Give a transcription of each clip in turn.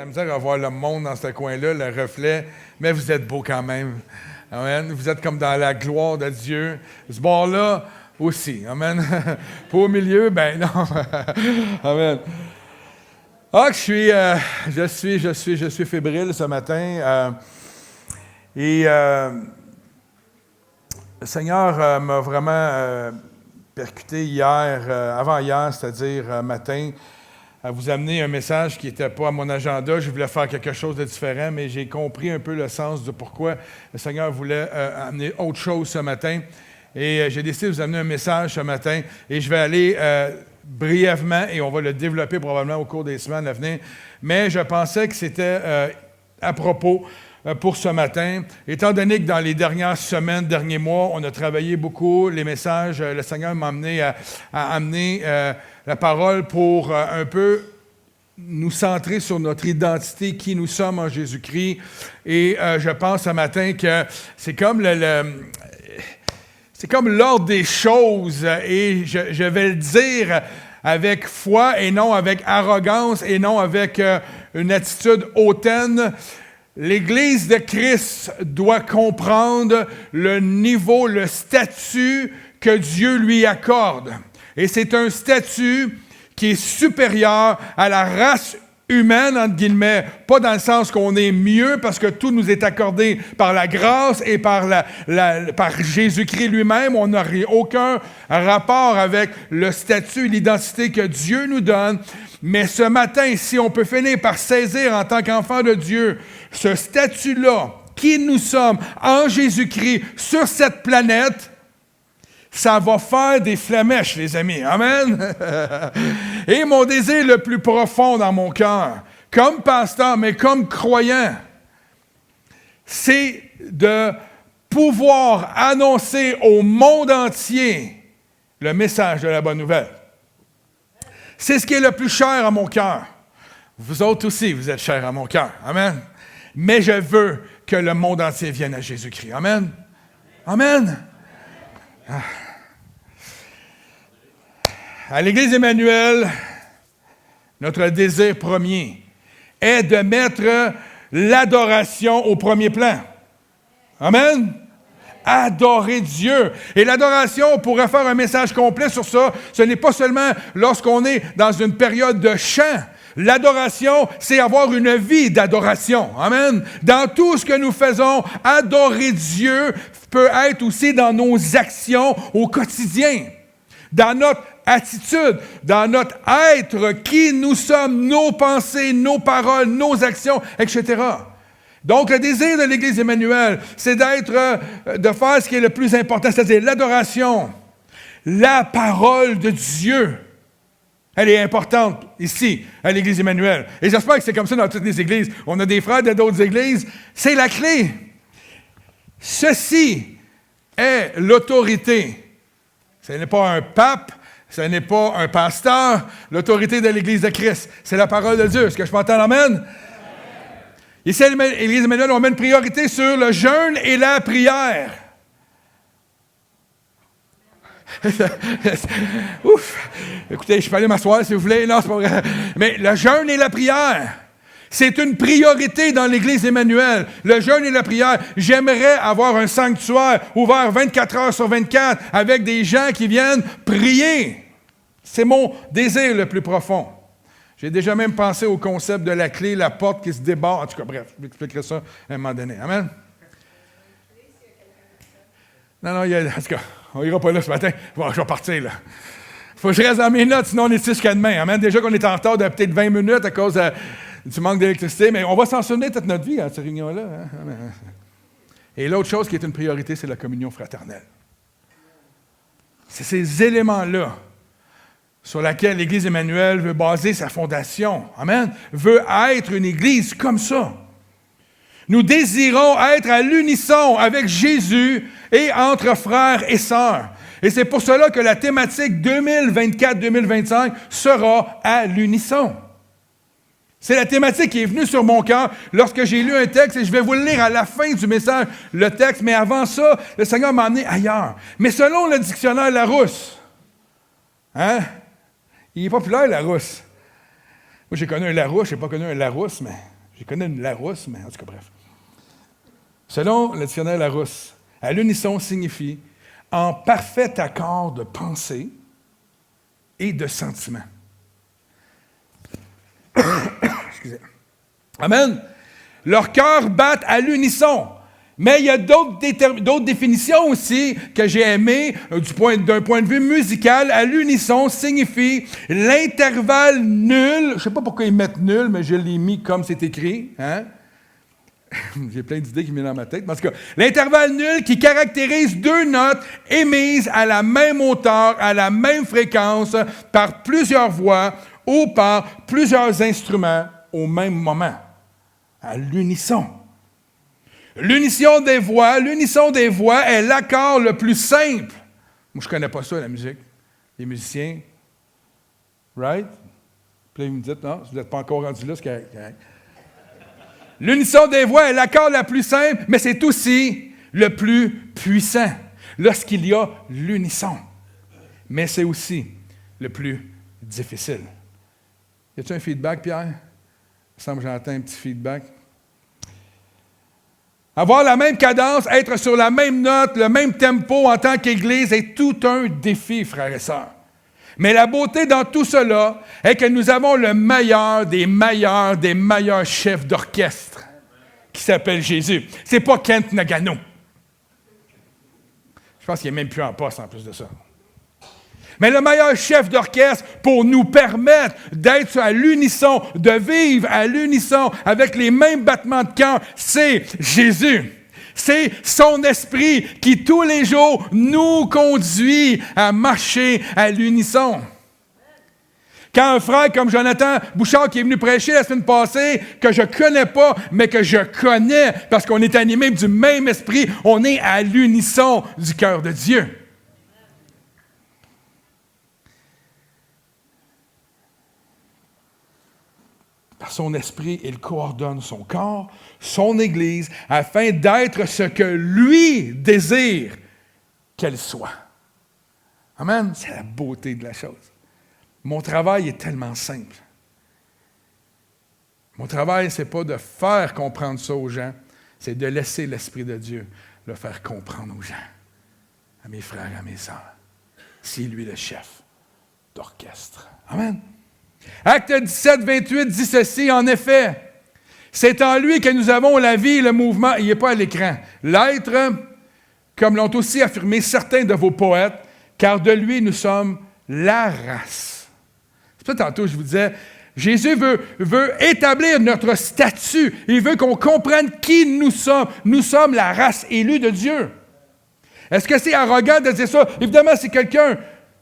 misère à voir le monde dans ce coin-là, le reflet, mais vous êtes beaux quand même. Amen. Vous êtes comme dans la gloire de Dieu. Ce bord-là aussi. Amen. Pas au milieu, ben non. Amen. Ah, je suis fébrile ce matin. Le Seigneur m'a vraiment percuté hier, avant-hier, c'est-à-dire matin, à vous amener un message qui n'était pas à mon agenda. Je voulais faire quelque chose de différent, mais j'ai compris un peu le sens de pourquoi le Seigneur voulait amener autre chose ce matin. Et j'ai décidé de vous amener un message ce matin. Et je vais aller brièvement, et on va le développer probablement au cours des semaines à venir. Mais je pensais que c'était à propos pour ce matin, étant donné que dans les dernières semaines, derniers mois, on a travaillé beaucoup les messages. Le Seigneur m'a amené à amener la parole pour un peu nous centrer sur notre identité, qui nous sommes en Jésus-Christ. Et je pense ce matin que c'est comme c'est comme l'ordre des choses, et je vais le dire avec foi et non avec arrogance et non avec une attitude hautaine. L'Église de Christ doit comprendre le niveau, le statut que Dieu lui accorde. Et c'est un statut qui est supérieur à la race humaine, entre guillemets, pas dans le sens qu'on est mieux parce que tout nous est accordé par la grâce et par Jésus-Christ lui-même. On n'a aucun rapport avec le statut et l'identité que Dieu nous donne. Mais ce matin, si on peut finir par saisir en tant qu'enfant de Dieu ce statut-là, qui nous sommes en Jésus-Christ sur cette planète, ça va faire des flamèches, les amis. Amen. Et mon désir le plus profond dans mon cœur, comme pasteur, mais comme croyant, c'est de pouvoir annoncer au monde entier le message de la bonne nouvelle. C'est ce qui est le plus cher à mon cœur. Vous autres aussi, vous êtes chers à mon cœur. Amen. Mais je veux que le monde entier vienne à Jésus-Christ. Amen. Amen. À l'Église Emmanuel, notre désir premier est de mettre l'adoration au premier plan. Amen. Adorer Dieu. Et l'adoration, on pourrait faire un message complet sur ça. Ce n'est pas seulement lorsqu'on est dans une période de chant. L'adoration, c'est avoir une vie d'adoration. Amen. Dans tout ce que nous faisons, adorer Dieu peut être aussi dans nos actions au quotidien, dans notre attitude, dans notre être, qui nous sommes, nos pensées, nos paroles, nos actions, etc. Donc, le désir de l'Église Emmanuel, c'est de faire ce qui est le plus important, c'est-à-dire l'adoration, la parole de Dieu. Elle est importante ici, à l'Église Emmanuel. Et j'espère que c'est comme ça dans toutes les églises. On a des frères de d'autres églises. C'est la clé. Ceci est l'autorité. Ce n'est pas un pape, ce n'est pas un pasteur. L'autorité de l'Église de Christ, c'est la parole de Dieu. Est-ce que je peux entendre amen? Ici, à l'Église Emmanuel, on met une priorité sur le jeûne et la prière. Ouf! Écoutez, je peux aller m'asseoir si vous voulez. Non, c'est pas vrai. Mais le jeûne et la prière, c'est une priorité dans l'Église Emmanuel. Le jeûne et la prière. J'aimerais avoir un sanctuaire ouvert 24 heures sur 24 avec des gens qui viennent prier. C'est mon désir le plus profond. J'ai déjà même pensé au concept de la clé, la porte qui se débarre. En tout cas, bref, je vous expliquerai ça à un moment donné. Amen? Non, en tout cas, on n'ira pas là ce matin. Bon, je vais partir, là. Il faut que je reste dans mes notes, sinon on est ici jusqu'à demain. Amen? Déjà qu'on est en retard de peut-être 20 minutes à cause du manque d'électricité, mais on va s'en souvenir toute notre vie à cette réunion-là. Hein? Et l'autre chose qui est une priorité, c'est la communion fraternelle. C'est ces éléments-là sur laquelle l'Église Emmanuel veut baser sa fondation. Amen? Veut être une Église comme ça. Nous désirons être à l'unisson avec Jésus et entre frères et sœurs. Et c'est pour cela que la thématique 2024-2025 sera à l'unisson. C'est la thématique qui est venue sur mon cœur lorsque j'ai lu un texte, et je vais vous le lire à la fin du message, le texte, mais avant ça, le Seigneur m'a emmené ailleurs. Mais selon le dictionnaire Larousse, hein? Il est populaire, Larousse. Moi, j'ai connu un Larousse, je n'ai pas connu un Larousse, mais Je connais une Larousse, mais en tout cas, bref. Selon le dictionnaire Larousse, à l'unisson signifie en parfait accord de pensée et de sentiment. Excusez. Amen. Leurs cœurs battent à l'unisson. Mais il y a d'autres définitions aussi que j'ai aimées d'un point de vue musical. À l'unisson signifie l'intervalle nul. Je ne sais pas pourquoi ils mettent nul, mais je l'ai mis comme c'est écrit. Hein? J'ai plein d'idées qui me viennent dans ma tête. En tout cas, l'intervalle nul qui caractérise deux notes émises à la même hauteur, à la même fréquence, par plusieurs voix ou par plusieurs instruments au même moment. À l'unisson. L'unisson des voix est l'accord le plus simple. Moi, je ne connais pas ça, la musique. Les musiciens, right? Puis là, vous me dites, non, si vous n'êtes pas encore rendu là, c'est correct. L'unisson des voix est l'accord le plus simple, mais c'est aussi le plus puissant lorsqu'il y a l'unisson. Mais c'est aussi le plus difficile. Y a-t-il un feedback, Pierre? Il me semble que j'entends un petit feedback. Avoir la même cadence, être sur la même note, le même tempo en tant qu'Église est tout un défi, frères et sœurs. Mais la beauté dans tout cela est que nous avons le meilleur des meilleurs chefs d'orchestre qui s'appelle Jésus. C'est pas Kent Nagano. Je pense qu'il n'est même plus en poste en plus de ça. Mais le meilleur chef d'orchestre pour nous permettre d'être à l'unisson, de vivre à l'unisson avec les mêmes battements de cœur, c'est Jésus. C'est son esprit qui, tous les jours, nous conduit à marcher à l'unisson. Quand un frère comme Jonathan Bouchard qui est venu prêcher la semaine passée, que je ne connais pas, mais que je connais parce qu'on est animé du même esprit, on est à l'unisson du cœur de Dieu. Par son esprit, il coordonne son corps, son Église, afin d'être ce que lui désire qu'elle soit. Amen. C'est la beauté de la chose. Mon travail est tellement simple. Mon travail, ce n'est pas de faire comprendre ça aux gens, c'est de laisser l'Esprit de Dieu le faire comprendre aux gens, à mes frères, à mes sœurs. C'est lui le chef d'orchestre. Amen. Acte 17, 28 dit ceci, en effet, c'est en lui que nous avons la vie et le mouvement, il n'est pas à l'écran, l'être, comme l'ont aussi affirmé certains de vos poètes, car de lui nous sommes la race. C'est pour ça tantôt je vous disais, Jésus veut établir notre statut, il veut qu'on comprenne qui nous sommes. Nous sommes la race élue de Dieu. Est-ce que c'est arrogant de dire ça? Évidemment, si quelqu'un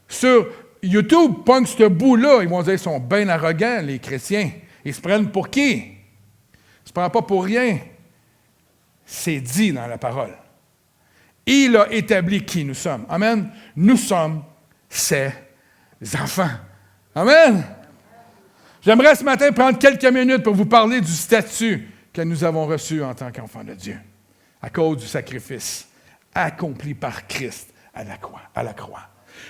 sur YouTube pogne ce bout-là, ils vont dire qu'ils sont bien arrogants, les chrétiens. Ils se prennent pour qui? Ils ne se prennent pas pour rien. C'est dit dans la parole. Il a établi qui nous sommes. Amen. Nous sommes ses enfants. Amen. J'aimerais ce matin prendre quelques minutes pour vous parler du statut que nous avons reçu en tant qu'enfants de Dieu, à cause du sacrifice accompli par Christ à la croix.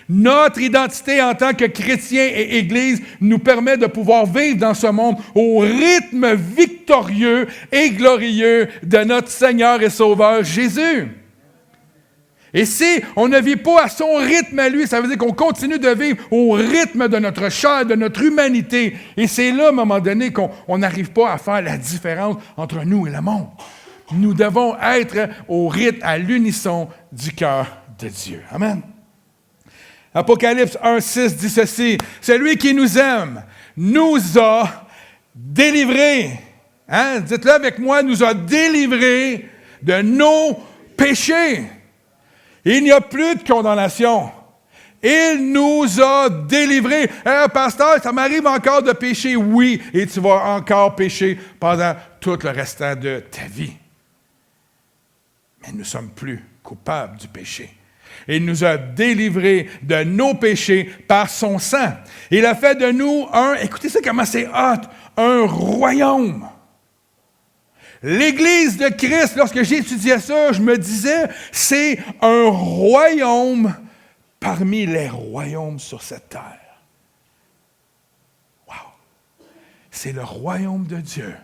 Notre identité en tant que chrétiens et Église nous permet de pouvoir vivre dans ce monde au rythme victorieux et glorieux de notre Seigneur et Sauveur Jésus. Et si on ne vit pas à son rythme à lui, ça veut dire qu'on continue de vivre au rythme de notre chair, de notre humanité. Et c'est là, à un moment donné, qu'on n'arrive pas à faire la différence entre nous et le monde. Nous devons être au rythme, à l'unisson du cœur de Dieu. Amen. Apocalypse 1,6 dit ceci, « Celui qui nous aime nous a délivrés. » Hein? Dites-le avec moi, « nous a délivrés de nos péchés. » Il n'y a plus de condamnation. Il nous a délivrés. « Pasteur, ça m'arrive encore de pécher. » Oui, et tu vas encore pécher pendant tout le restant de ta vie. Mais nous ne sommes plus coupables du péché. Il nous a délivrés de nos péchés par son sang. Il a fait de nous écoutez ça comment c'est hot, un royaume. L'Église de Christ, lorsque j'étudiais ça, je me disais, c'est un royaume parmi les royaumes sur cette terre. Wow! C'est le royaume de Dieu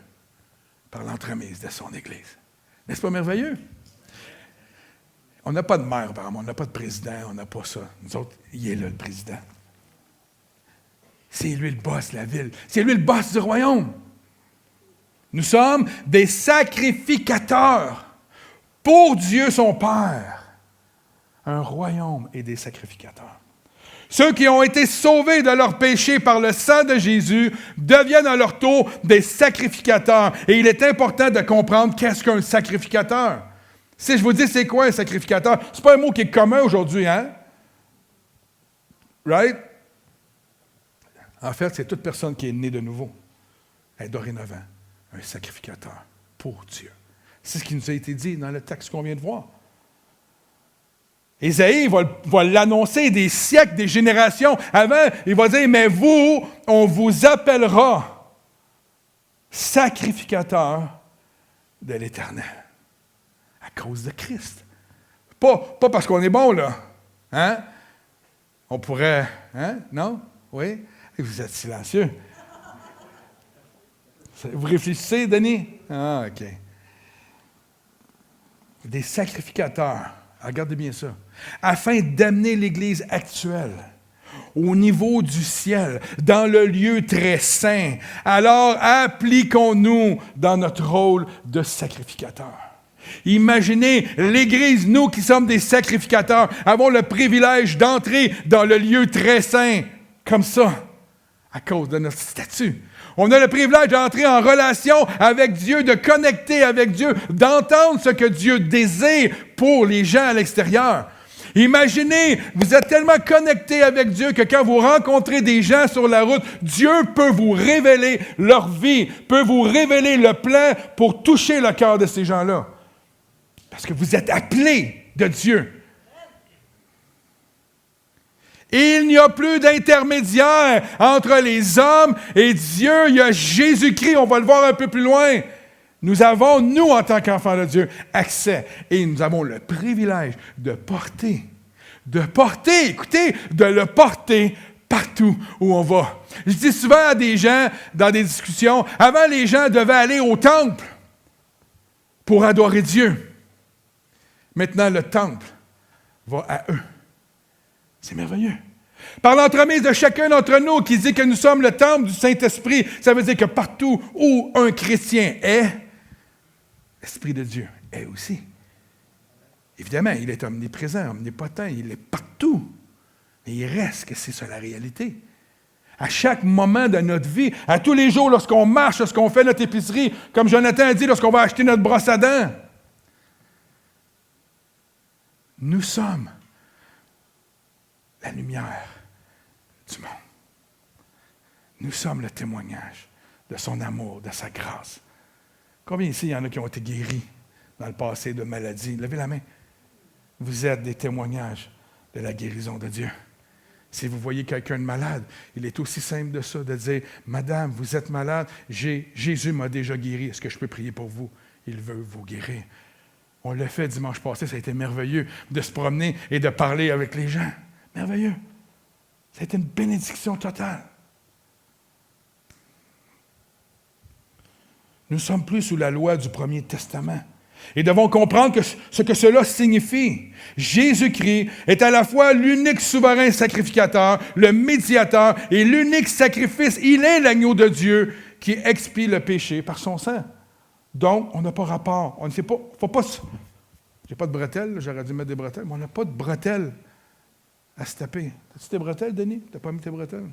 par l'entremise de son Église. N'est-ce pas merveilleux? On n'a pas de maire, apparemment, on n'a pas de président, on n'a pas ça. Nous autres, il est là, le président. C'est lui le boss de la ville. C'est lui le boss du royaume. Nous sommes des sacrificateurs pour Dieu son Père. Un royaume et des sacrificateurs. Ceux qui ont été sauvés de leurs péchés par le sang de Jésus deviennent à leur tour des sacrificateurs. Et il est important de comprendre qu'est-ce qu'un sacrificateur. Si je vous dis c'est quoi un sacrificateur, c'est pas un mot qui est commun aujourd'hui, hein? Right? En fait, c'est toute personne qui est née de nouveau. Elle est dorénavant un sacrificateur pour Dieu. C'est ce qui nous a été dit dans le texte qu'on vient de voir. Ésaïe va l'annoncer des siècles, des générations avant. Il va dire, mais vous, on vous appellera sacrificateur de l'Éternel. À cause de Christ. Pas parce qu'on est bon, là. Hein? On pourrait... Hein? Non? Oui? Vous êtes silencieux. Vous réfléchissez, Denis? Ah, OK. Des sacrificateurs. Regardez bien ça. Afin d'amener l'Église actuelle au niveau du ciel, dans le lieu très saint. Alors, appliquons-nous dans notre rôle de sacrificateur. Imaginez l'Église, nous qui sommes des sacrificateurs, avons le privilège d'entrer dans le lieu très saint, comme ça, à cause de notre statut. On a le privilège d'entrer en relation avec Dieu, de connecter avec Dieu, d'entendre ce que Dieu désire pour les gens à l'extérieur. Imaginez, vous êtes tellement connectés avec Dieu que quand vous rencontrez des gens sur la route, Dieu peut vous révéler leur vie, peut vous révéler le plan pour toucher le cœur de ces gens-là. Parce que vous êtes appelés de Dieu. Il n'y a plus d'intermédiaire entre les hommes et Dieu. Il y a Jésus-Christ, on va le voir un peu plus loin. Nous avons, nous, en tant qu'enfants de Dieu, accès. Et nous avons le privilège de porter, écoutez, de le porter partout où on va. Je dis souvent à des gens, dans des discussions, avant, les gens devaient aller au temple pour adorer Dieu. Maintenant, le temple va à eux. C'est merveilleux. Par l'entremise de chacun d'entre nous qui dit que nous sommes le temple du Saint-Esprit, ça veut dire que partout où un chrétien est, l'Esprit de Dieu est aussi. Évidemment, il est omniprésent, omnipotent, il est partout. Mais il reste que c'est ça la réalité. À chaque moment de notre vie, à tous les jours, lorsqu'on marche, lorsqu'on fait notre épicerie, comme Jonathan a dit, lorsqu'on va acheter notre brosse à dents, nous sommes la lumière du monde. Nous sommes le témoignage de son amour, de sa grâce. Combien ici, il y en a qui ont été guéris dans le passé de maladies? Levez la main. Vous êtes des témoignages de la guérison de Dieu. Si vous voyez quelqu'un de malade, il est aussi simple de ça, de dire, « Madame, vous êtes malade, Jésus m'a déjà guéri. Est-ce que je peux prier pour vous? Il veut vous guérir. » On l'a fait dimanche passé, ça a été merveilleux de se promener et de parler avec les gens. Merveilleux. Ça a été une bénédiction totale. Nous ne sommes plus sous la loi du Premier Testament et devons comprendre ce que cela signifie. Jésus-Christ est à la fois l'unique souverain sacrificateur, le médiateur et l'unique sacrifice. Il est l'agneau de Dieu qui expie le péché par son sang. Donc, on n'a pas rapport. On ne sait pas. Faut pas. J'ai pas de bretelles, j'aurais dû mettre des bretelles, mais on n'a pas de bretelles à se taper. As-tu tes bretelles, Denis? Tu n'as pas mis tes bretelles?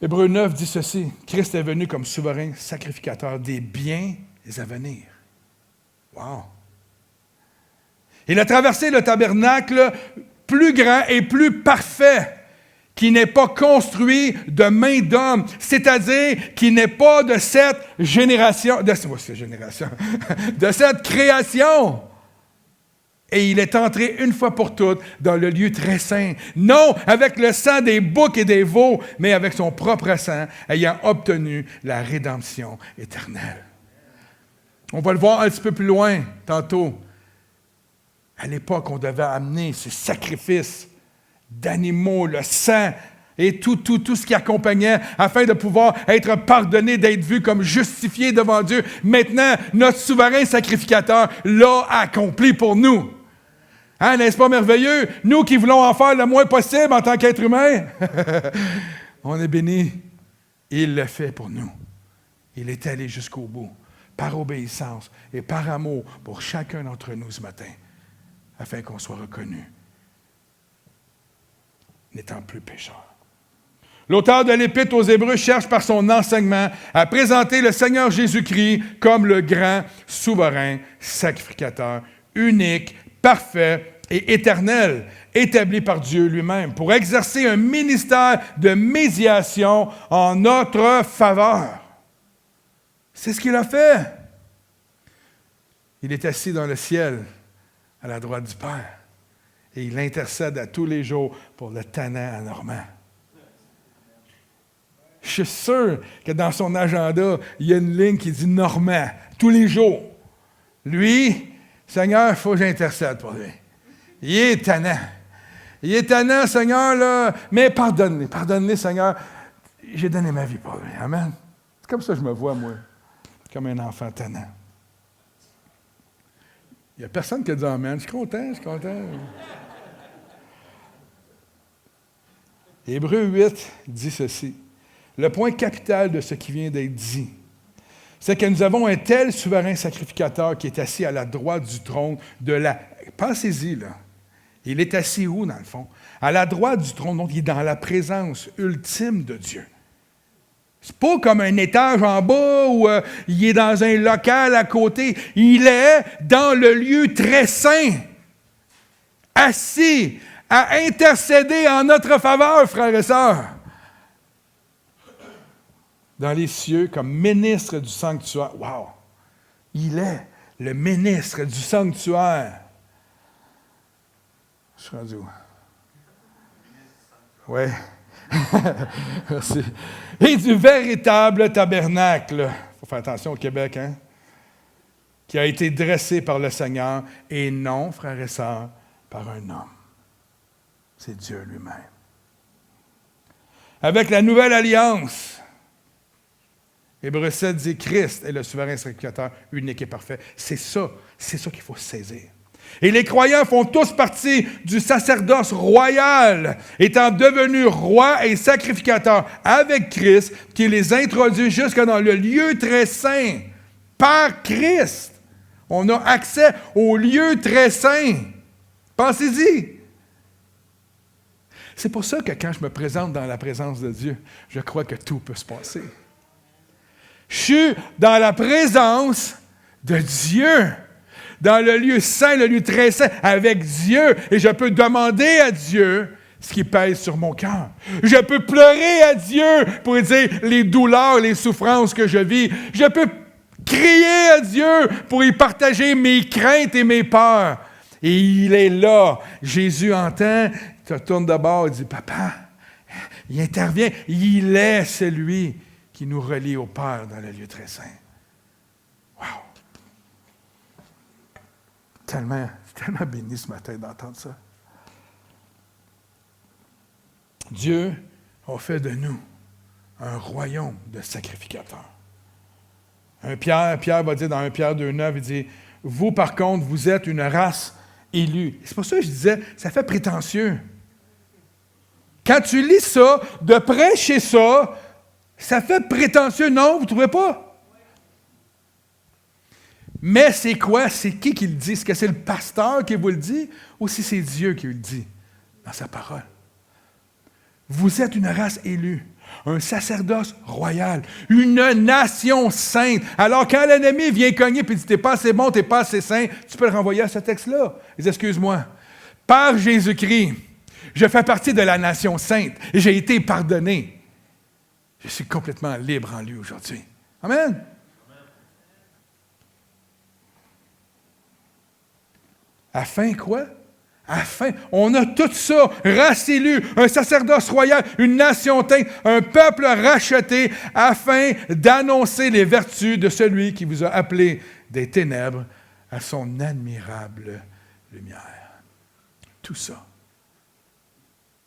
Hébreux 9 dit ceci, Christ est venu comme souverain sacrificateur des biens à venir. Wow! Il a traversé le tabernacle plus grand et plus parfait, qui n'est pas construit de main d'homme, c'est-à-dire qui n'est pas de cette génération, de cette création. Et il est entré une fois pour toutes dans le lieu très saint. Non avec le sang des boucs et des veaux, mais avec son propre sang, ayant obtenu la rédemption éternelle. On va le voir un petit peu plus loin tantôt. À l'époque, on devait amener ces sacrifices d'animaux, le sang Et tout ce qui accompagnait, afin de pouvoir être pardonné, d'être vu comme justifié devant Dieu. Maintenant, notre souverain sacrificateur l'a accompli pour nous. Hein, n'est-ce pas merveilleux? Nous qui voulons en faire le moins possible en tant qu'être humain, on est bénis. Il le fait pour nous. Il est allé jusqu'au bout, par obéissance et par amour pour chacun d'entre nous ce matin, afin qu'on soit reconnu, n'étant plus pécheur. L'auteur de l'Épître aux Hébreux cherche par son enseignement à présenter le Seigneur Jésus-Christ comme le grand, souverain, sacrificateur, unique, parfait et éternel, établi par Dieu lui-même, pour exercer un ministère de médiation en notre faveur. C'est ce qu'il a fait. Il est assis dans le ciel, à la droite du Père, et il intercède à tous les jours pour le tannant à Normand. Je suis sûr que dans son agenda, il y a une ligne qui dit Normand, tous les jours. Lui, Seigneur, il faut que j'intercède pour lui. Il est tannant. Il est tannant, Seigneur, là, mais pardonne-les, Seigneur. J'ai donné ma vie pour lui. Amen. C'est comme ça que je me vois, moi, comme un enfant tannant. Il n'y a personne qui a dit Amen. Je suis content. Hébreux 8 dit ceci. Le point capital de ce qui vient d'être dit, c'est que nous avons un tel souverain sacrificateur qui est assis à la droite du trône de la... Pensez-y, là. Il est assis où, dans le fond? À la droite du trône, donc il est dans la présence ultime de Dieu. C'est pas comme un étage en bas où il est dans un local à côté. Il est dans le lieu très saint, assis à intercéder en notre faveur, frères et sœurs. Dans les cieux, comme ministre du sanctuaire. Wow! Il est le ministre du sanctuaire. Je suis rendu où? Oui. Merci. Et du véritable tabernacle. Il faut faire attention au Québec, hein? Qui a été dressé par le Seigneur, et non, frères et sœurs, par un homme. C'est Dieu lui-même. Avec la nouvelle alliance, Hébreux 7 dit Christ est le souverain sacrificateur unique et parfait. C'est ça qu'il faut saisir. Et les croyants font tous partie du sacerdoce royal, étant devenus rois et sacrificateurs avec Christ, qui les introduit jusque dans le lieu très saint. Par Christ, on a accès au lieu très saint. Pensez-y. C'est pour ça que quand je me présente dans la présence de Dieu, je crois que tout peut se passer. Je suis dans la présence de Dieu, dans le lieu saint, le lieu très saint, avec Dieu, et je peux demander à Dieu ce qui pèse sur mon cœur. Je peux pleurer à Dieu pour dire les douleurs, les souffrances que je vis. Je peux crier à Dieu pour y partager mes craintes et mes peurs. Et il est là. Jésus entend, il se tourne de bord et dit, « Papa, il intervient. Il est celui qui nous relie au Père dans le lieu très saint. » Wow! Tellement béni ce matin d'entendre ça. Dieu a fait de nous un royaume de sacrificateurs. Pierre va dire dans 1 Pierre 2,9, il dit, « Vous, par contre, vous êtes une race élue. » C'est pour ça que je disais, ça fait prétentieux. Quand tu lis ça, de prêcher ça, ça fait prétentieux, non? Vous ne trouvez pas? Mais c'est quoi? C'est qui le dit? Est-ce que c'est le pasteur qui vous le dit ou si c'est Dieu qui le dit dans sa parole? Vous êtes une race élue, un sacerdoce royal, une nation sainte. Alors quand l'ennemi vient cogner et dit « T'es pas assez bon, t'es pas assez saint », tu peux le renvoyer à ce texte-là. Il dit « Excuse-moi, par Jésus-Christ, je fais partie de la nation sainte et j'ai été pardonné. Je suis complètement libre en lui aujourd'hui. » Amen. Afin quoi? Afin, on a tout ça, race élue, un sacerdoce royal, une nation sainte, un peuple racheté, afin d'annoncer les vertus de celui qui vous a appelé des ténèbres à son admirable lumière. Tout ça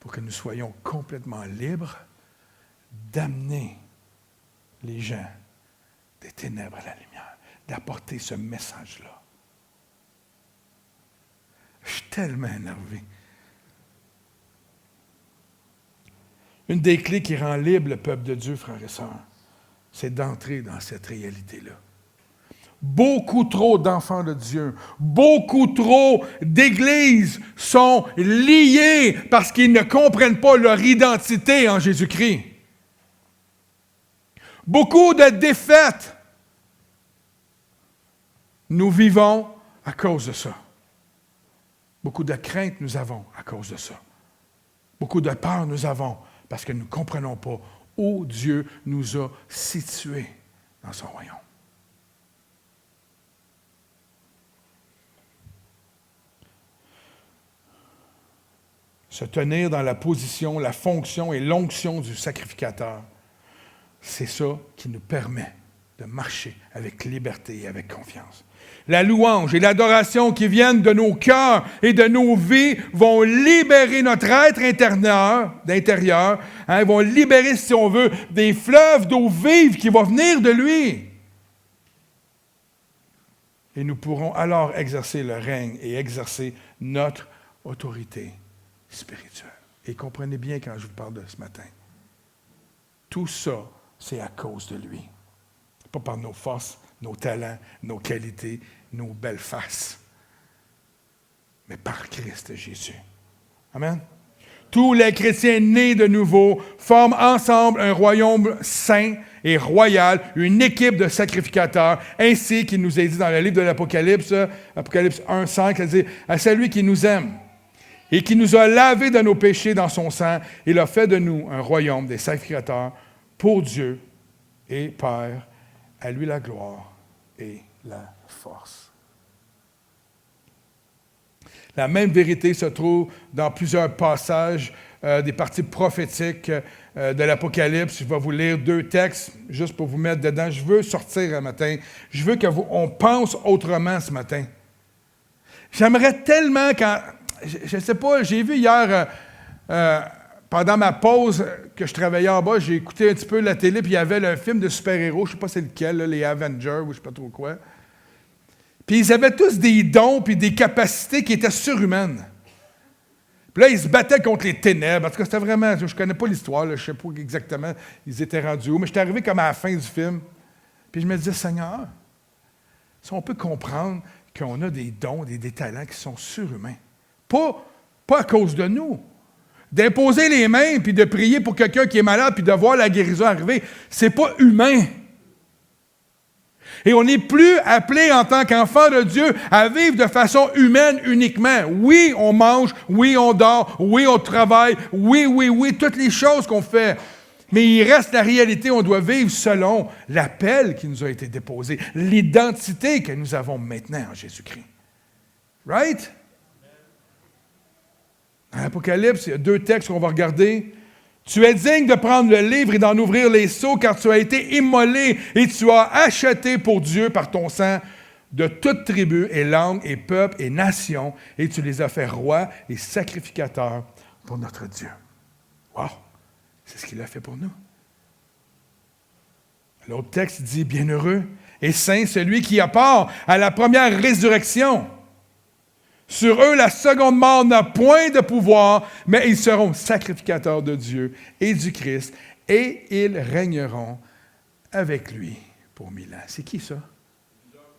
faut que nous soyons complètement libres d'amener les gens des ténèbres à la lumière, d'apporter ce message-là. Je suis tellement énervé. Une des clés qui rend libre le peuple de Dieu, frères et sœurs, c'est d'entrer dans cette réalité-là. Beaucoup trop d'enfants de Dieu, beaucoup trop d'églises sont liées parce qu'ils ne comprennent pas leur identité en Jésus-Christ. Beaucoup de défaites. Nous vivons à cause de ça. Beaucoup de craintes nous avons à cause de ça. Beaucoup de peur nous avons parce que nous ne comprenons pas où Dieu nous a situés dans son royaume. Se tenir dans la position, la fonction et l'onction du sacrificateur, c'est ça qui nous permet de marcher avec liberté et avec confiance. La louange et l'adoration qui viennent de nos cœurs et de nos vies vont libérer notre être d'intérieur, vont libérer, si on veut, des fleuves d'eau vive qui vont venir de lui. Et nous pourrons alors exercer le règne et exercer notre autorité spirituelle. Et comprenez bien quand je vous parle de ce matin. Tout ça, c'est à cause de lui. Pas par nos forces, nos talents, nos qualités, nos belles faces, mais par Christ Jésus. Amen. Tous les chrétiens nés de nouveau forment ensemble un royaume saint et royal, une équipe de sacrificateurs, ainsi qu'il nous est dit dans le livre de l'Apocalypse, Apocalypse 1:5, il dit « À celui qui nous aime et qui nous a lavés de nos péchés dans son sang, il a fait de nous un royaume des sacrificateurs pour Dieu et Père, à lui la gloire et la force. » La même vérité se trouve dans plusieurs passages des parties prophétiques de l'Apocalypse. Je vais vous lire 2 textes, juste pour vous mettre dedans. Je veux sortir un matin. Je veux qu'on pense autrement ce matin. J'aimerais tellement quand... Je ne sais pas, j'ai vu hier, pendant ma pause que je travaillais en bas, j'ai écouté un petit peu la télé, puis il y avait un film de super-héros, je ne sais pas c'est lequel, là, les Avengers, ou je ne sais pas trop quoi. Puis ils avaient tous des dons puis des capacités qui étaient surhumaines. Puis là, ils se battaient contre les ténèbres. En tout cas, c'était vraiment... Je ne connais pas l'histoire, là, je ne sais pas exactement ils étaient rendus où, mais j'étais arrivé comme à la fin du film. Puis je me disais, Seigneur, si on peut comprendre qu'on a des dons, des talents qui sont surhumains. Pas à cause de nous. D'imposer les mains puis de prier pour quelqu'un qui est malade puis de voir la guérison arriver, c'est pas humain. Et on n'est plus appelé en tant qu'enfant de Dieu à vivre de façon humaine uniquement. Oui, on mange, oui, on dort, oui, on travaille, oui, toutes les choses qu'on fait. Mais il reste la réalité, on doit vivre selon l'appel qui nous a été déposé, l'identité que nous avons maintenant en Jésus-Christ. Right? Dans l'Apocalypse, il y a 2 textes qu'on va regarder. Tu es digne de prendre le livre et d'en ouvrir les sceaux, car tu as été immolé et tu as acheté pour Dieu par ton sang de toute tribu et langue et peuple et nation, et tu les as fait rois et sacrificateurs pour notre Dieu. Wow! C'est ce qu'il a fait pour nous. L'autre texte dit, bienheureux et saint celui qui a part à la première résurrection. Sur eux, la seconde mort n'a point de pouvoir, mais ils seront sacrificateurs de Dieu et du Christ, et ils régneront avec lui pour 1000 ans. C'est qui ça?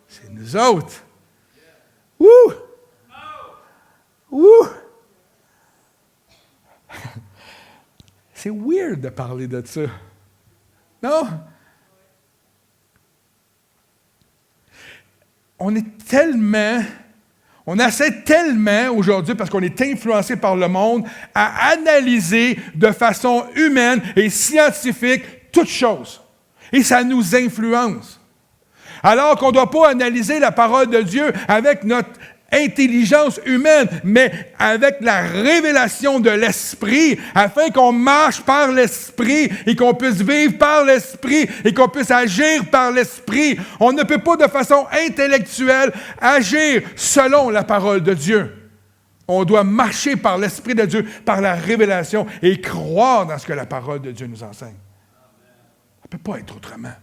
C'est nous autres. Wouh! Wouh! C'est weird de parler de ça. Non? On essaie tellement aujourd'hui, parce qu'on est influencé par le monde, à analyser de façon humaine et scientifique toutes choses. Et ça nous influence. Alors qu'on ne doit pas analyser la parole de Dieu avec notre intelligence humaine, mais avec la révélation de l'Esprit, afin qu'on marche par l'Esprit et qu'on puisse vivre par l'Esprit et qu'on puisse agir par l'Esprit. On ne peut pas de façon intellectuelle agir selon la parole de Dieu. On doit marcher par l'Esprit de Dieu, par la révélation, et croire dans ce que la parole de Dieu nous enseigne. Ça ne peut pas être autrement.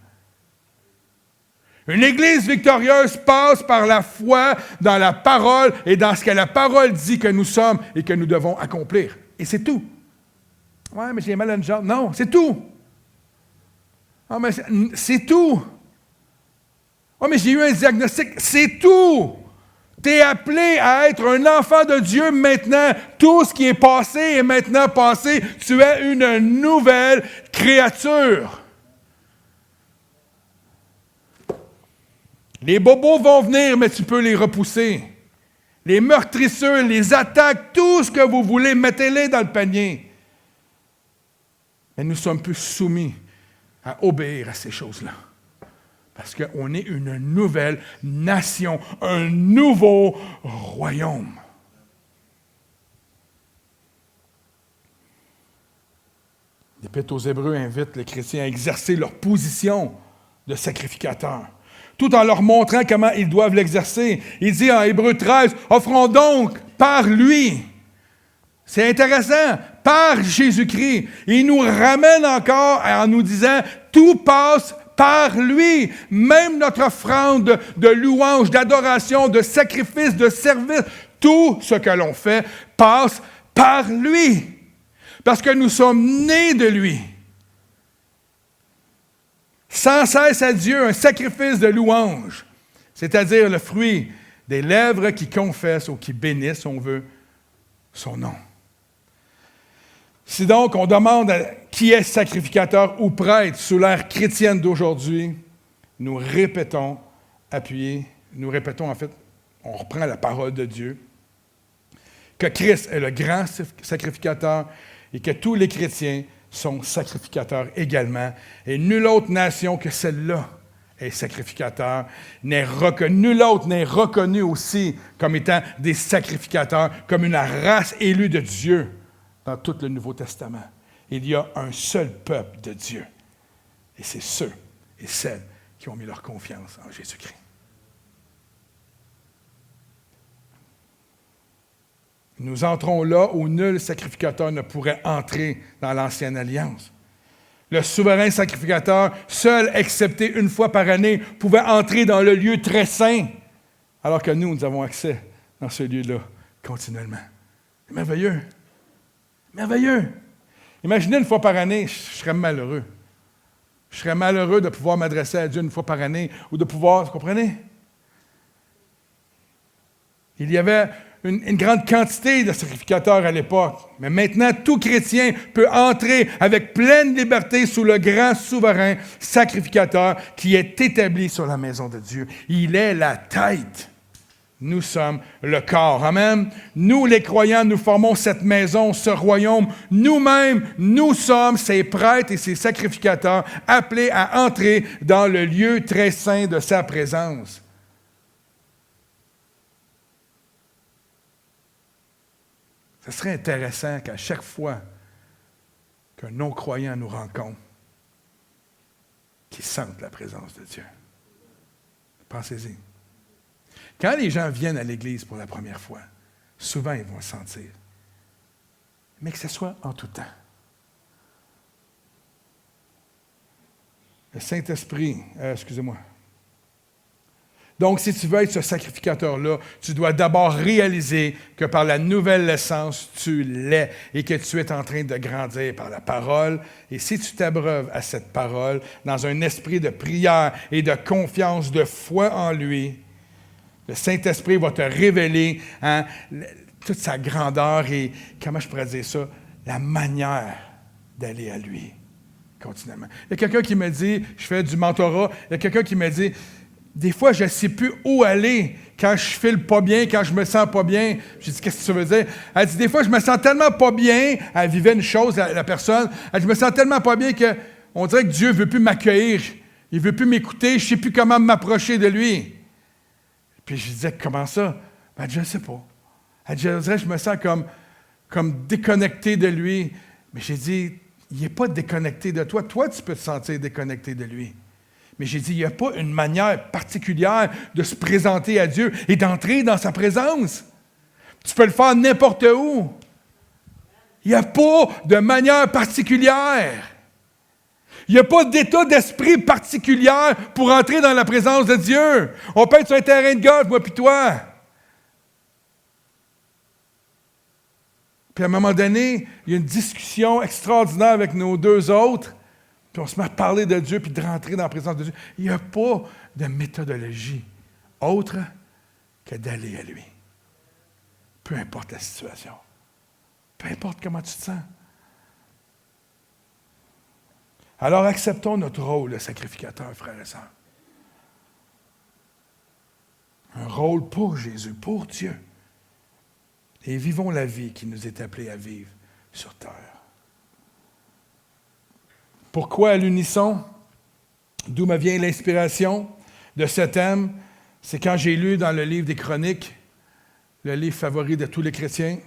Une Église victorieuse passe par la foi dans la parole et dans ce que la parole dit que nous sommes et que nous devons accomplir. Et c'est tout. Ouais, mais j'ai mal à une jambe. Non, c'est tout. Ah, mais c'est tout. Oh, mais j'ai eu un diagnostic. C'est tout. Tu es appelé à être un enfant de Dieu maintenant. Tout ce qui est passé est maintenant passé. Tu es une nouvelle créature. Les bobos vont venir, mais tu peux les repousser. Les meurtrissures, les attaques, tout ce que vous voulez, mettez-les dans le panier. Mais nous sommes plus soumis à obéir à ces choses-là. Parce qu'on est une nouvelle nation, un nouveau royaume. L'Épître aux Hébreux invite les chrétiens à exercer leur position de sacrificateur, tout en leur montrant comment ils doivent l'exercer. Il dit en Hébreux 13, « Offrons donc par lui ». C'est intéressant, par Jésus-Christ. Il nous ramène encore en nous disant, tout passe par lui. Même notre offrande de louange, d'adoration, de sacrifice, de service, tout ce que l'on fait passe par lui. Parce que nous sommes nés de lui. Sans cesse à Dieu, un sacrifice de louange, c'est-à-dire le fruit des lèvres qui confessent ou qui bénissent, on veut, son nom. Si donc on demande qui est sacrificateur ou prêtre sous l'ère chrétienne d'aujourd'hui, nous répétons en fait, on reprend la parole de Dieu, que Christ est le grand sacrificateur et que tous les chrétiens sont sacrificateurs également. Et nulle autre nation que celle-là est sacrificateur. Nul autre n'est reconnu aussi comme étant des sacrificateurs, comme une race élue de Dieu. Dans tout le Nouveau Testament, il y a un seul peuple de Dieu. Et c'est ceux et celles qui ont mis leur confiance en Jésus-Christ. Nous entrons là où nul sacrificateur ne pourrait entrer dans l'Ancienne Alliance. Le souverain sacrificateur, seul excepté une fois par année, pouvait entrer dans le lieu très saint, alors que nous avons accès dans ce lieu-là continuellement. C'est merveilleux. Merveilleux. Imaginez une fois par année, je serais malheureux. Je serais malheureux de pouvoir m'adresser à Dieu une fois par année ou de pouvoir, vous comprenez? Il y avait une grande quantité de sacrificateurs à l'époque, mais maintenant, tout chrétien peut entrer avec pleine liberté sous le grand souverain sacrificateur qui est établi sur la maison de Dieu. Il est la tête. Nous sommes le corps. Amen. Nous, les croyants, nous formons cette maison, ce royaume. Nous-mêmes, nous sommes ces prêtres et ces sacrificateurs appelés à entrer dans le lieu très saint de sa présence. Ce serait intéressant qu'à chaque fois qu'un non-croyant nous rencontre, qu'il sente la présence de Dieu. Pensez-y. Quand les gens viennent à l'Église pour la première fois, souvent ils vont le sentir. Mais que ce soit en tout temps. Le Saint-Esprit, excusez-moi. Donc, si tu veux être ce sacrificateur-là, tu dois d'abord réaliser que par la nouvelle naissance, tu l'es et que tu es en train de grandir par la parole. Et si tu t'abreuves à cette parole dans un esprit de prière et de confiance, de foi en lui, le Saint-Esprit va te révéler toute sa grandeur et, comment je pourrais dire ça, la manière d'aller à lui continuellement. Il y a quelqu'un qui me dit, je fais du mentorat, il y a quelqu'un qui me dit, des fois, je ne sais plus où aller quand je file pas bien, quand je me sens pas bien. J'ai dit, qu'est-ce que ça veut dire? Elle dit, des fois, je me sens tellement pas bien, elle vivait une chose, la personne, elle dit, je me sens tellement pas bien qu'on dirait que Dieu ne veut plus m'accueillir, il ne veut plus m'écouter, je ne sais plus comment m'approcher de lui. Puis je disais, comment ça? Elle dit, je ne sais pas. Elle dit, je dirais, je me sens comme déconnecté de lui. Mais j'ai dit, il n'est pas déconnecté de toi. Toi, tu peux te sentir déconnecté de lui. Mais j'ai dit, il n'y a pas une manière particulière de se présenter à Dieu et d'entrer dans sa présence. Tu peux le faire n'importe où. Il n'y a pas de manière particulière. Il n'y a pas d'état d'esprit particulier pour entrer dans la présence de Dieu. On peut être sur un terrain de golf, moi puis toi. Puis à un moment donné, il y a une discussion extraordinaire avec nos deux autres, puis on se met à parler de Dieu, puis de rentrer dans la présence de Dieu. Il n'y a pas de méthodologie autre que d'aller à lui. Peu importe la situation. Peu importe comment tu te sens. Alors acceptons notre rôle de sacrificateur, frères et sœurs. Un rôle pour Jésus, pour Dieu. Et vivons la vie qui nous est appelée à vivre sur terre. Pourquoi à l'unisson? D'où me vient l'inspiration de ce thème? C'est quand j'ai lu dans le livre des Chroniques, le livre favori de tous les chrétiens.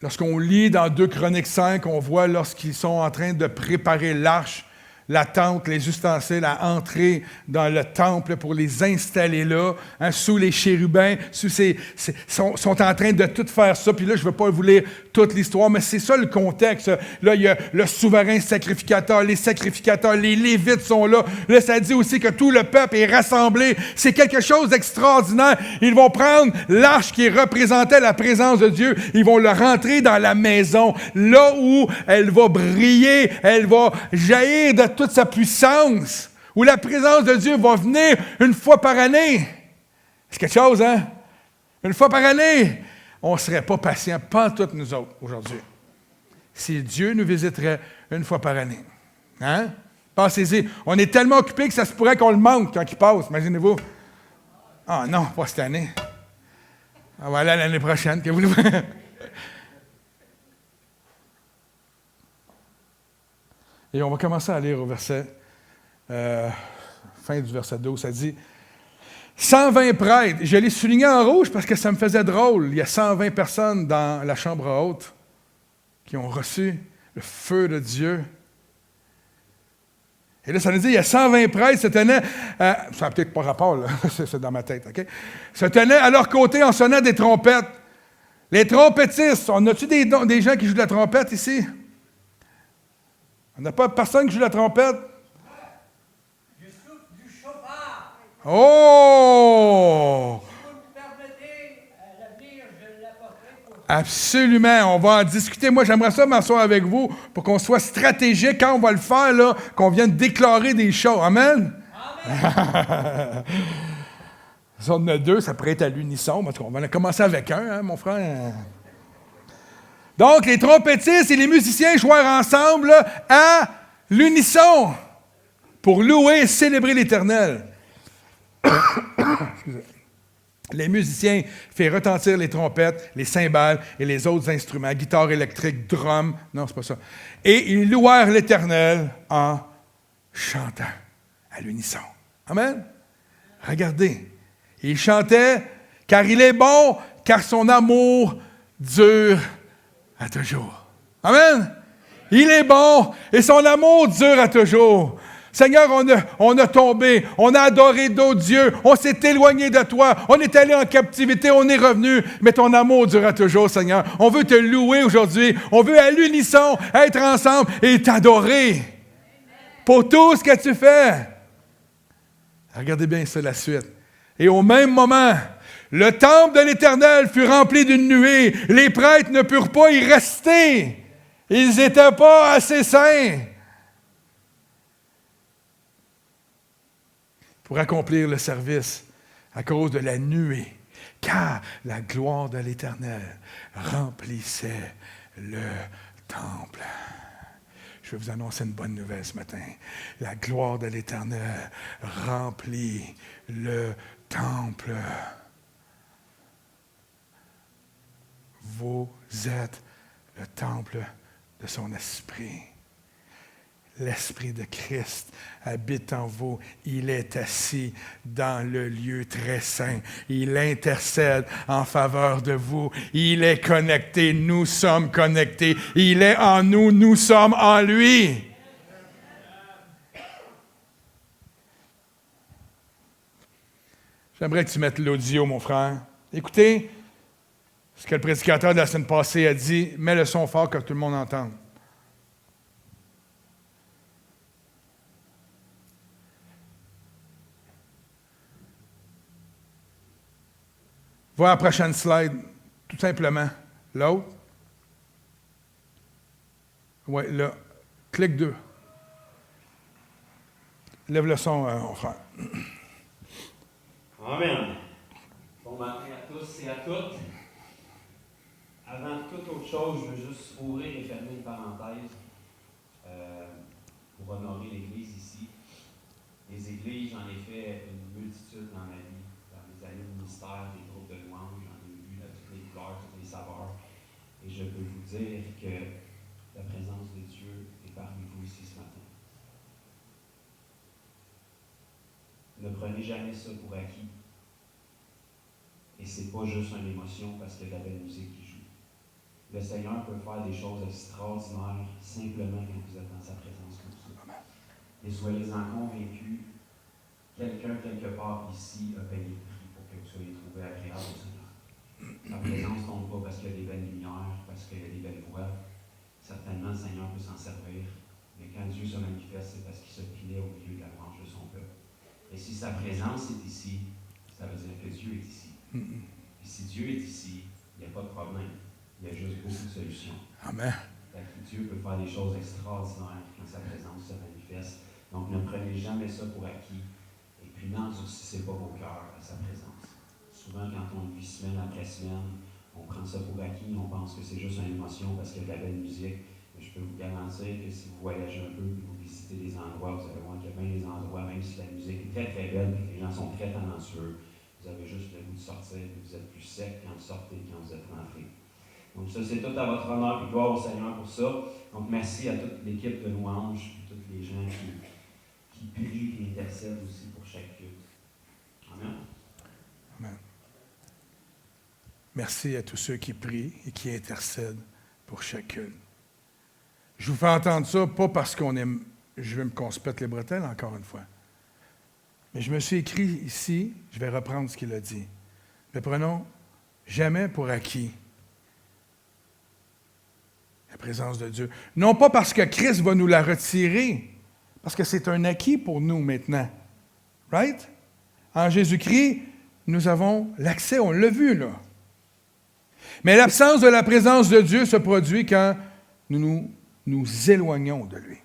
Lorsqu'on lit dans 2 Chroniques 5, on voit lorsqu'ils sont en train de préparer l'arche, la tente, les ustensiles à entrer dans le temple pour les installer là, sous les chérubins, sont en train de tout faire ça. Puis là, je ne veux pas vous lire toute l'histoire, mais c'est ça le contexte. Là, il y a le souverain sacrificateur, les Lévites sont là. Là, ça dit aussi que tout le peuple est rassemblé. C'est quelque chose d'extraordinaire. Ils vont prendre l'arche qui représentait la présence de Dieu. Ils vont le rentrer dans la maison, là où elle va briller, elle va jaillir de toute sa puissance, où la présence de Dieu va venir une fois par année. C'est quelque chose, hein? Une fois par année. On ne serait pas patient, pas toutes nous autres, aujourd'hui, si Dieu nous visiterait une fois par année. Hein? Pensez-y. On est tellement occupés que ça se pourrait qu'on le manque quand il passe, imaginez-vous. Ah non, pas cette année. On va aller l'année prochaine, que voulez-vous? Et on va commencer à lire au verset, fin du verset 12, ça dit, 120 prêtres, je l'ai souligné en rouge parce que ça me faisait drôle, il y a 120 personnes dans la chambre haute qui ont reçu le feu de Dieu. Et là, ça nous dit, il y a 120 prêtres se tenaient, ça n'a peut-être pas rapport, là, c'est dans ma tête, OK? Se tenaient à leur côté en sonnant des trompettes. Les trompettistes, on a-tu des gens qui jouent de la trompette ici? On n'a pas personne qui joue la trompette? Je souffle du chauffard. Oh! Si vous me permettez, à l'avenir, je l'apporterai pour vous. Absolument. On va en discuter. Moi, j'aimerais ça m'asseoir avec vous pour qu'on soit stratégique quand on va le faire, là, qu'on vienne déclarer des choses. Amen? Amen. Si on en a deux, ça pourrait être à l'unisson. Parce qu'on va commencer avec un, hein, mon frère. Donc, les trompettistes et les musiciens jouèrent ensemble là, à l'unisson pour louer et célébrer l'Éternel. Les musiciens firent retentir les trompettes, les cymbales et les autres instruments, guitare électrique, drum, non, c'est pas ça. Et ils louèrent l'Éternel en chantant à l'unisson. Amen? Regardez. Ils chantaient, car il est bon, car son amour dure à toujours. Amen? Il est bon et son amour dure à toujours. Seigneur, on a tombé, on a adoré d'autres dieux, on s'est éloigné de toi, on est allé en captivité, on est revenu, mais ton amour dure à toujours, Seigneur. On veut te louer aujourd'hui, on veut à l'unisson être ensemble et t'adorer pour tout ce que tu fais. Regardez bien ça, la suite. Et au même moment, le temple de l'Éternel fut rempli d'une nuée. Les prêtres ne purent pas y rester. Ils n'étaient pas assez saints pour accomplir le service à cause de la nuée, car la gloire de l'Éternel remplissait le temple. Je vais vous annoncer une bonne nouvelle ce matin. La gloire de l'Éternel remplit le temple. Vous êtes le temple de son esprit. L'Esprit de Christ habite en vous. Il est assis dans le lieu très saint. Il intercède en faveur de vous. Il est connecté. Nous sommes connectés. Il est en nous. Nous sommes en lui. J'aimerais que tu mettes l'audio, mon frère. Écoutez ce que le prédicateur de la semaine passée a dit. Mets le son fort que tout le monde entende. Vois la prochaine slide, tout simplement. L'autre. Oui, là. Clique 2. Lève le son, mon frère. Amen. Bon matin à tous et à toutes. Avant toute autre chose, je veux juste ouvrir et fermer une parenthèse pour honorer l'Église ici. Les églises, j'en ai fait une multitude dans ma vie. Dans mes années de ministère, des groupes de louanges, j'en ai vu de toutes les couleurs, toutes les saveurs. Et je peux vous dire que la présence de Dieu est parmi vous ici ce matin. Ne prenez jamais ça pour acquis. Et c'est pas juste une émotion parce qu'il y a de la belle musique qui joue. Le Seigneur peut faire des choses extraordinaires simplement quand vous êtes dans sa présence comme ça. Et soyez-en convaincus, quelqu'un quelque part ici a payé le prix pour que vous soyez trouvés agréables au Seigneur. Sa présence ne tombe pas parce qu'il y a des belles lumières, parce qu'il y a des belles voix. Certainement, le Seigneur peut s'en servir. Mais quand Dieu se manifeste, c'est parce qu'il se pilait au milieu de la louange de son peuple. Et si sa présence est ici, ça veut dire que Dieu est ici. Et si Dieu est ici, il n'y a pas de problème. Il y a juste beaucoup de solutions. Amen. Dieu peut faire des choses extraordinaires quand sa présence se manifeste. Donc ne prenez jamais ça pour acquis. Et puis n'endurcissez pas vos cœurs à sa présence. Souvent, quand on vit semaine après semaine, on prend ça pour acquis, on pense que c'est juste une émotion parce qu'il y a de la belle musique. Mais je peux vous garantir que si vous voyagez un peu et vous visitez des endroits, vous allez voir qu'il y a bien des endroits, même si la musique est très très belle et que les gens sont très talentueux, vous avez juste le goût de sortir et vous êtes plus sec quand vous sortez, quand vous êtes rentré. Donc ça, c'est tout à votre honneur et gloire au Seigneur pour ça. Donc merci à toute l'équipe de louanges et tous les gens qui prient et intercèdent aussi pour chaque culte. Amen. Amen. Merci à tous ceux qui prient et qui intercèdent pour chaque culte. Je vous fais entendre ça, pas parce je veux qu'on se pète les bretelles, encore une fois. Mais je me suis écrit ici, je vais reprendre ce qu'il a dit. Ne prenons jamais pour acquis la présence de Dieu. Non pas parce que Christ va nous la retirer, parce que c'est un acquis pour nous maintenant. Right? En Jésus-Christ, nous avons l'accès, on l'a vu là. Mais l'absence de la présence de Dieu se produit quand nous éloignons de lui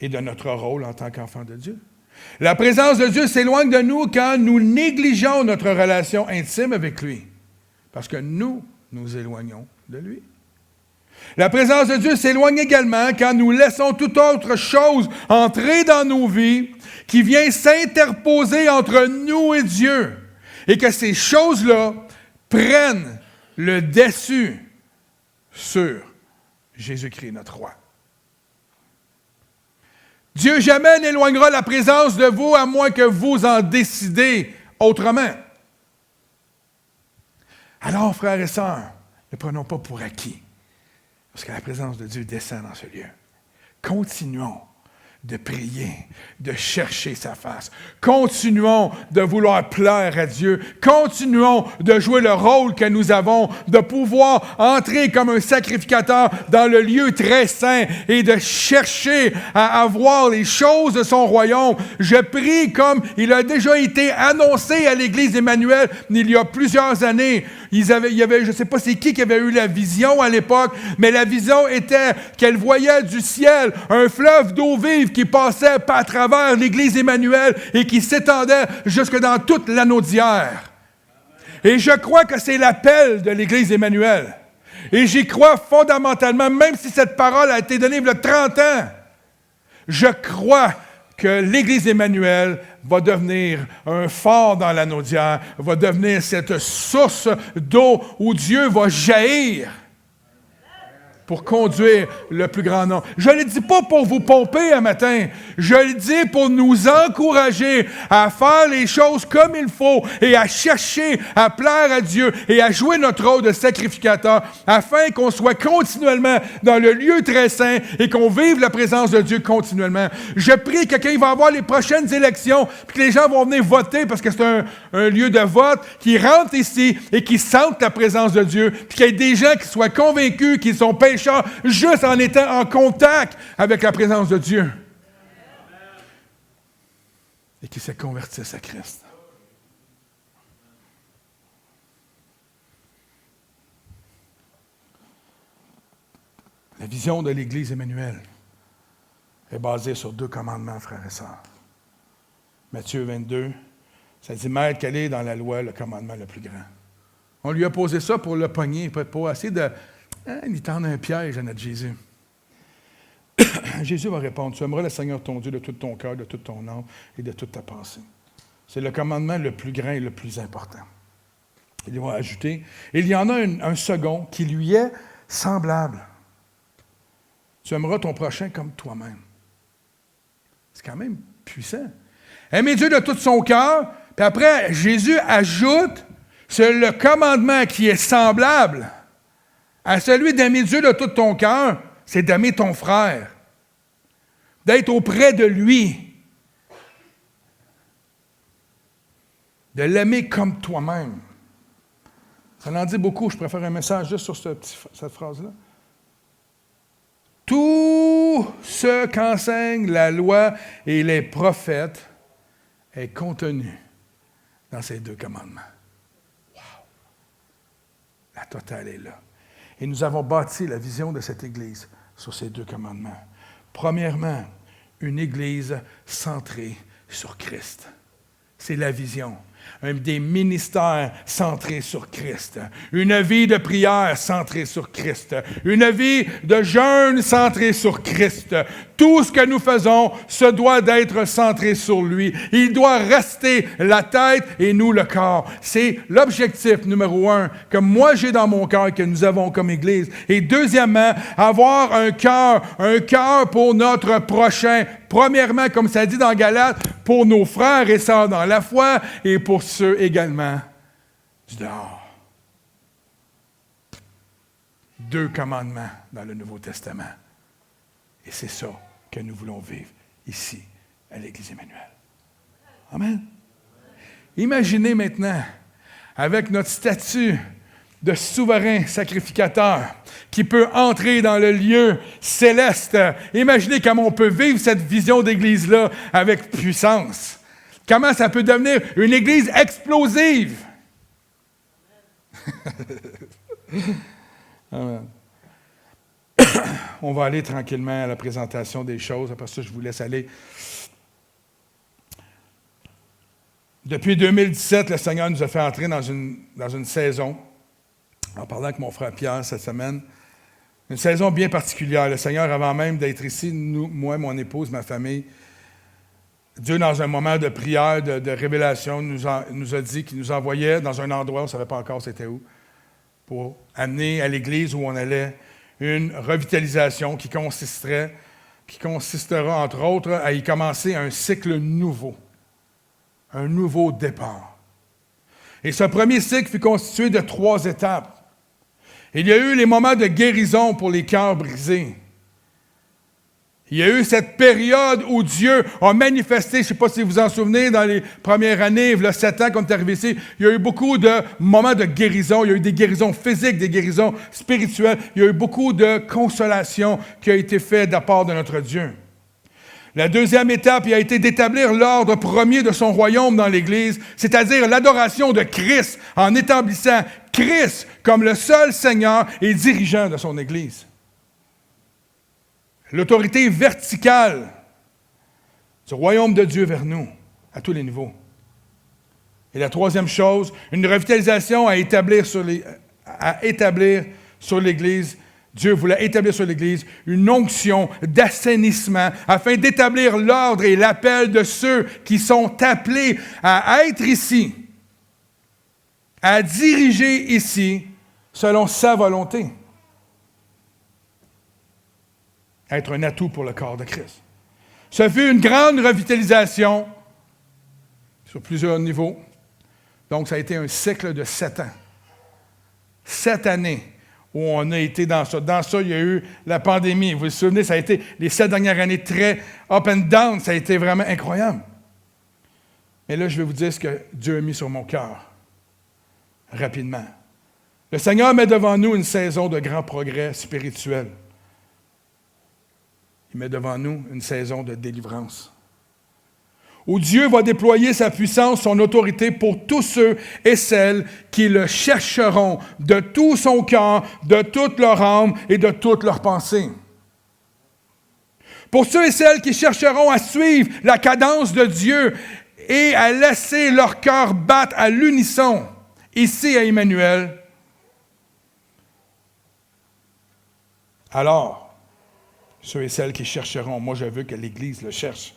et de notre rôle en tant qu'enfant de Dieu. La présence de Dieu s'éloigne de nous quand nous négligeons notre relation intime avec lui, parce que nous éloignons de lui. La présence de Dieu s'éloigne également quand nous laissons toute autre chose entrer dans nos vies qui vient s'interposer entre nous et Dieu, et que ces choses-là prennent le dessus sur Jésus-Christ, notre roi. Dieu jamais n'éloignera la présence de vous à moins que vous en décidez autrement. Alors, frères et sœurs, ne prenons pas pour acquis, parce que la présence de Dieu descend dans ce lieu. Continuons de prier, de chercher sa face. Continuons de vouloir plaire à Dieu. Continuons de jouer le rôle que nous avons, de pouvoir entrer comme un sacrificateur dans le lieu très saint et de chercher à avoir les choses de son royaume. Je prie comme il a déjà été annoncé à l'Église Emmanuel il y a plusieurs années. Il y avait, je ne sais pas c'est qui avait eu la vision à l'époque, mais la vision était qu'elle voyait du ciel un fleuve d'eau vive qui passait à travers l'Église Emmanuel et qui s'étendait jusque dans toute l'Anaudière. Et je crois que c'est l'appel de l'Église Emmanuel. Et j'y crois fondamentalement, même si cette parole a été donnée il y a 30 ans. Je crois que l'Église Emmanuel va devenir un phare dans l'Anaudière, va devenir cette source d'eau où Dieu va jaillir pour conduire le plus grand nombre. Je ne le dis pas pour vous pomper un matin. Je le dis pour nous encourager à faire les choses comme il faut et à chercher à plaire à Dieu et à jouer notre rôle de sacrificateur afin qu'on soit continuellement dans le lieu très saint et qu'on vive la présence de Dieu continuellement. Je prie que quand il va y avoir les prochaines élections, puis que les gens vont venir voter parce que c'est un lieu de vote, qu'ils rentrent ici et qu'ils sentent la présence de Dieu, puis qu'il y ait des gens qui soient convaincus qu'ils sont pécheurs juste en étant en contact avec la présence de Dieu. Et qu'ils se convertissent à Christ. La vision de l'Église Emmanuel est basée sur 2 commandements, frères et sœurs. Matthieu 22, ça dit « Maître, quel est dans la loi le commandement le plus grand? » On lui a posé ça pour le pogner, pour essayer de lui tendre un piège à notre Jésus. Jésus va répondre, « Tu aimeras le Seigneur ton Dieu de tout ton cœur, de toute ton âme et de toute ta pensée. » C'est le commandement le plus grand et le plus important. Il va ajouter, « Il y en a un second qui lui est semblable. Tu aimeras ton prochain comme toi-même. » C'est quand même puissant. Aimer Dieu de tout son cœur, puis après, Jésus ajoute, c'est le commandement qui est semblable à celui d'aimer Dieu de tout ton cœur, c'est d'aimer ton frère, d'être auprès de lui, de l'aimer comme toi-même. Ça en dit beaucoup, je préfère un message juste sur cette phrase-là. Tout ce qu'enseignent la loi et les prophètes est contenu dans ces 2 commandements. Wow! La totale est là. Et nous avons bâti la vision de cette Église sur ces 2 commandements. Premièrement, une Église centrée sur Christ. C'est la vision. Des ministères centrés sur Christ. Une vie de prière centrée sur Christ. Une vie de jeûne centrée sur Christ. Tout ce que nous faisons se doit d'être centré sur lui. Il doit rester la tête et nous le corps. C'est l'objectif numéro 1 que moi j'ai dans mon cœur, que nous avons comme Église. Et deuxièmement, avoir un cœur pour notre prochain. Premièrement, comme ça dit dans Galates, pour nos frères et sœurs dans la foi et pour ceux également du dehors. 2 commandements dans le Nouveau Testament. Et c'est ça que nous voulons vivre ici, à l'Église Emmanuel. Amen. Imaginez maintenant, avec notre statut de souverain sacrificateur qui peut entrer dans le lieu céleste. Imaginez comment on peut vivre cette vision d'Église-là avec puissance. Comment ça peut devenir une Église explosive. Amen. On va aller tranquillement à la présentation des choses. Après ça, je vous laisse aller. Depuis 2017, le Seigneur nous a fait entrer dans une saison, en parlant avec mon frère Pierre cette semaine, une saison bien particulière. Le Seigneur, avant même d'être ici, moi, mon épouse, ma famille, Dieu, dans un moment de prière, de révélation, nous a dit qu'il nous envoyait dans un endroit, on ne savait pas encore c'était où, pour amener à l'Église où on allait une revitalisation qui consistera, entre autres, à y commencer un cycle nouveau, un nouveau départ. Et ce premier cycle fut constitué de 3 étapes. Il y a eu les moments de guérison pour les cœurs brisés. Il y a eu cette période où Dieu a manifesté, je ne sais pas si vous vous en souvenez, dans les premières années, il y a 7 ans qu'on est arrivé ici, il y a eu beaucoup de moments de guérison. Il y a eu des guérisons physiques, des guérisons spirituelles. Il y a eu beaucoup de consolation qui a été faite de la part de notre Dieu. La deuxième étape, il a été d'établir l'ordre premier de son royaume dans l'Église, c'est-à-dire l'adoration de Christ, en établissant Christ comme le seul Seigneur et dirigeant de son Église. L'autorité verticale du royaume de Dieu vers nous, à tous les niveaux. Et la troisième chose, une revitalisation à établir sur l'Église. Dieu voulait établir sur l'Église une onction d'assainissement afin d'établir l'ordre et l'appel de ceux qui sont appelés à être ici, à diriger ici selon sa volonté. être un atout pour le corps de Christ. Ça fut une grande revitalisation sur plusieurs niveaux. Donc, ça a été un cycle de 7 ans. 7 années où on a été dans ça. Dans ça, il y a eu la pandémie. Vous vous souvenez, ça a été les 7 dernières années très up and down. Ça a été vraiment incroyable. Mais là, je vais vous dire ce que Dieu a mis sur mon cœur. Rapidement. Le Seigneur met devant nous une saison de grand progrès spirituel. Il met devant nous une saison de délivrance. Où Dieu va déployer sa puissance, son autorité pour tous ceux et celles qui le chercheront de tout son cœur, de toute leur âme et de toute leur pensée. Pour ceux et celles qui chercheront à suivre la cadence de Dieu et à laisser leur cœur battre à l'unisson, ici à Emmanuel, alors, ceux et celles qui chercheront, moi je veux que l'Église le cherche,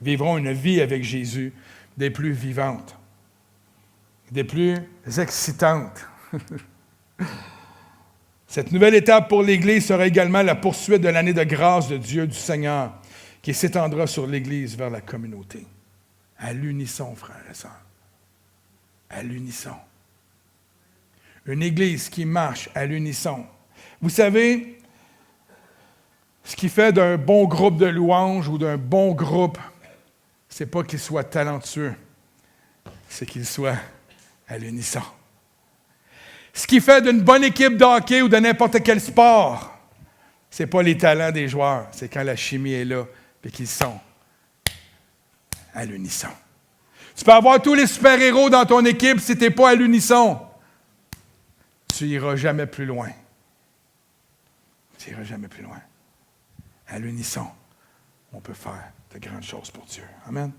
vivront une vie avec Jésus des plus vivantes, des plus excitantes. Cette nouvelle étape pour l'Église sera également la poursuite de l'année de grâce de Dieu, du Seigneur, qui s'étendra sur l'Église vers la communauté. À l'unisson, frères et sœurs. À l'unisson. Une Église qui marche à l'unisson. Vous savez, ce qui fait d'un bon groupe de louanges ou d'un bon groupe, c'est pas qu'il soit talentueux, c'est qu'il soit à l'unisson. Ce qui fait d'une bonne équipe de hockey ou de n'importe quel sport, c'est pas les talents des joueurs, c'est quand la chimie est là et qu'ils sont à l'unisson. Tu peux avoir tous les super-héros dans ton équipe, si tu n'es pas à l'unisson, tu n'iras jamais plus loin. Tu n'iras jamais plus loin. À l'unisson, on peut faire de grandes choses pour Dieu. Amen.